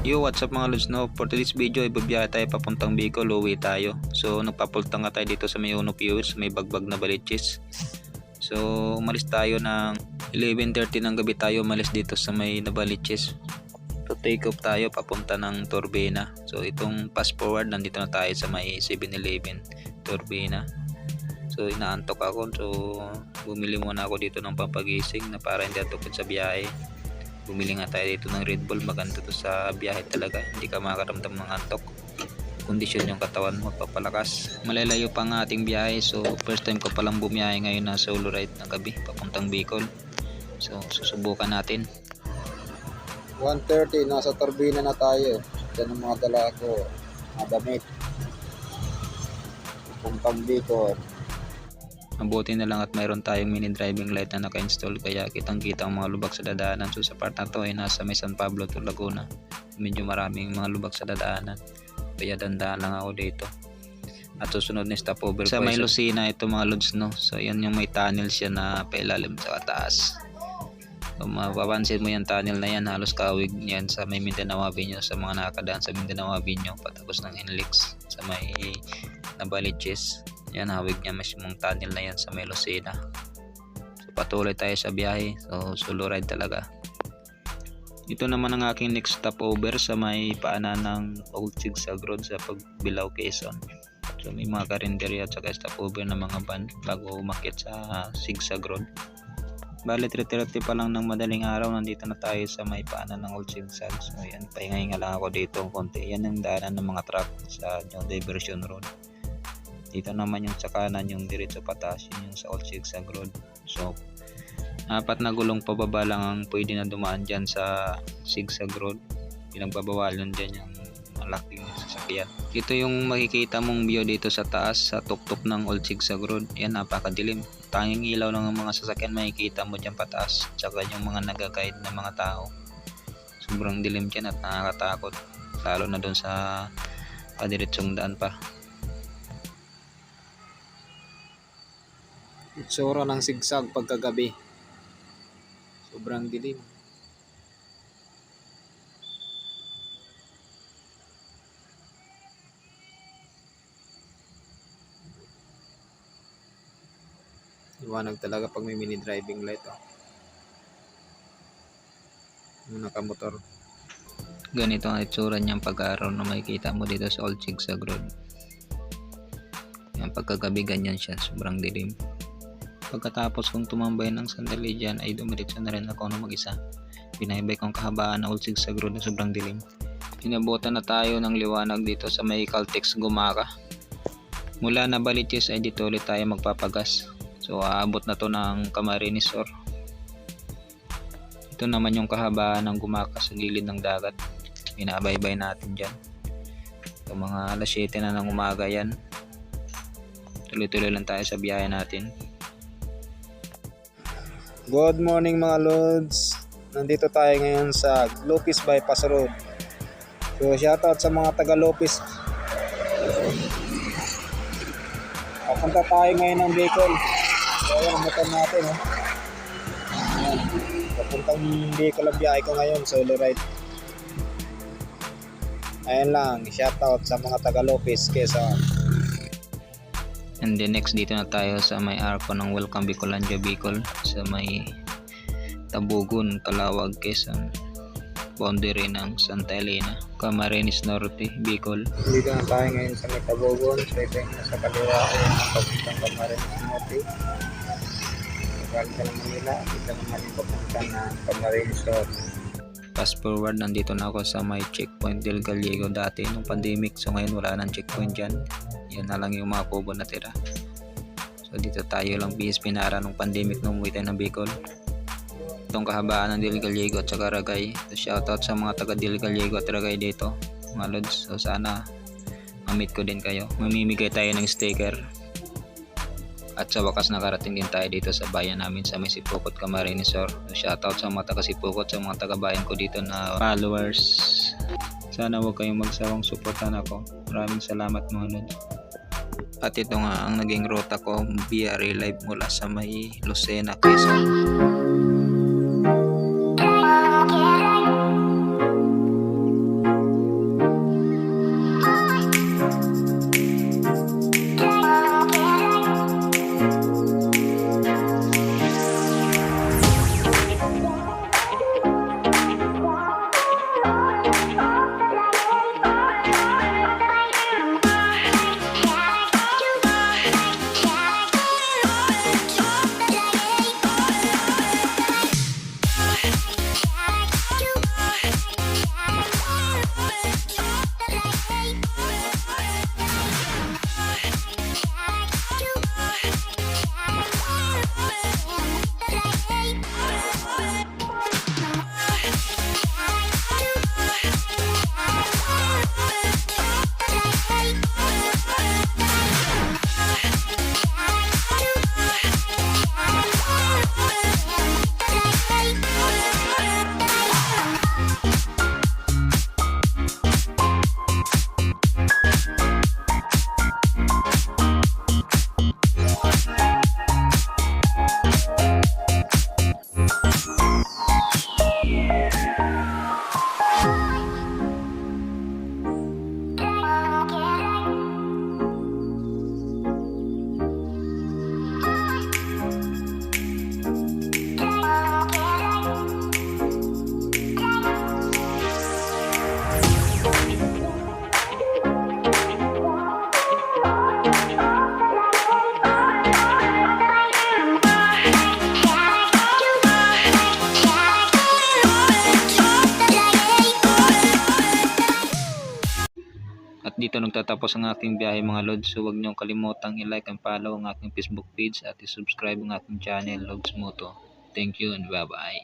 Yo, what's up mga lods, no? For today's video ay babiyahe tayo papuntang Bicol, uwi tayo. So nagpapultang nga tayo dito sa may Uno Viewers, may bagbag na Baliches. So umalis tayo ng 11:30 ng gabi tayo umalis dito sa may Nabaliches. To take off tayo papunta ng Turbina. So itong fast forward, nandito na tayo sa may 7-Eleven Turbina. So inaantok ako, so bumili muna ako dito ng pampagising na para hindi antukod sa biyahe. Bumili nga tayo dito ng Red Bull, maganda to sa biyahe talaga, hindi ka makakaramdam ng antok, kondisyon yung katawan mo, magpapalakas. Malalayo pa nga ating biyahe, so first time ko palang bumiyahe ngayon na solo ride ng gabi papuntang Bicol. So susubukan natin. 1:30, nasa Turbina na tayo. Yan ang mga dala ko, mga damit. Puntang Bicol. Mabuti na lang at mayroon tayong mini driving light na naka-install, kaya kitang kita ang mga lubak sa dadaanan. So sa part na to ay nasa may San Pablo to Laguna, medyo maraming mga lubak sa dadaanan, kaya dandaan lang ako dito. At susunod na stopover sa may Lucena ito mga lods, no? So yan yung may tunnel siya na pailalim sa taas. So mapapansin mo yung tunnel na yan, halos kawig yan sa may Mindanao Avenue, sa mga nakakadaan sa Mindanao Avenue patapos ng NLEX sa may Nabaliches. Yan, hawig niya mismong tunnel na yan sa may Lucena. So patuloy tayo sa biyahe, so solo ride talaga. Ito naman ang aking next stopover sa may paanan ng Old Zigzag Road sa Pagbilao, Quezon. So may mga karinderya at saka stopover ng mga van bago umakyat sa Zigzag Road. Bali 3:30 pa lang ng madaling araw, nandito na tayo sa may paanan ng Old Zigzag. So yan, pahinga lang ako dito konti. Yan ang daanan ng mga truck sa New Diversion Road. Dito naman yung sa kanan, yung diretso pataas, yun yung sa Old Zigzag Road. So 4 na gulong pababa lang ang pwede na dumaan dyan sa Zigzag Road. Pinagbabawalan dyan yung malaking sasakyan. Ito yung makikita mong view dito sa taas, sa tuktok ng Old Zigzag Road. Yan, napakadilim. Tanging ilaw lang ng mga sasakyan makikita mo dyan pataas, tsaka yung mga nag-guide ng mga tao. Sobrang dilim dyan at nakakatakot, lalo na doon sa padiretsong daan pa. Itsura ng sigsag pagkagabi. Sobrang dilim. Iwanag talaga pag may mini driving light. Yung nakamotor. Ganito ang itsura niyang pag-araw na makikita mo dito sa Old Zigzag Road. Yan, pagkagabi ganyan siya, sobrang dilim. Pagkatapos kong tumambay ng sandali dyan ay dumiretso na rin ako na mag-isa. Binaybay kong kahabaan na Old Zigzag Road na sobrang dilim. Pinabutan na tayo ng liwanag dito sa may Caltex Gumaka. Mula Nabaliches ay dito ulit tayo magpapagas. So aabot na to ng Camarines Sur. Ito naman yung kahabaan ng Gumaka sa gilid ng dagat. Binabaybay natin dyan. So mga alas 7 na ng umaga yan. Tuloy-tuloy lang tayo sa biyahe natin. Good morning mga lods. Nandito tayo ngayon sa Lopez Bypass Road. So shoutout sa mga taga Lopez. Papunta tayo ngayon ng Bicol. So ayan ang motor natin. Ayan. Papuntang Bicol ang biyahe ko ngayon, solo ride. Ayan lang, shoutout sa mga taga Lopez, Quezon. And then next dito na tayo sa may arko ng Welcome Bicolandia Bicol sa may Tabugon, Calawag, Quezon, boundary ng Santa Elena, Camarines Norte, Bicol. Dito na tayo ngayon sa may Tabugon. So ito yung nasa kaliwa ay papuntang Camarines Norte. Galing ka ng Manila, dito naman yung papunta na Camarines Norte. Fast forward, nandito na ako sa may checkpoint del Gallego dati nung pandemic. So ngayon wala nang checkpoint dyan. Yan na lang yung mga kubo na tira. So dito tayo lang bihis pinara nung pandemic nung umuwi tayo ng Bicol. Itong kahabaan ng Del Gallego at saka Ragay. So shoutout sa mga taga Del Gallego at Ragay dito mga lods. So sana ma-meet ko din kayo. Mamimigay tayo ng sticker. At sa wakas nakarating din tayo dito sa bayan namin sa may Sipokot, Camarines Sur. So shoutout sa mga taga Sipokot, sa mga taga bayan ko dito na followers. Sana huwag kayong magsawang suportahan ako. Maraming salamat mga lods. At ito nga ang naging ruta ko via live mula sa may Lucena, Quezon. Dito nagtatapos ang aking biyahe mga Lods. So huwag niyong kalimutang i-like and follow ang aking Facebook page at i-subscribe ang aking channel Lods Moto. Thank you and bye bye.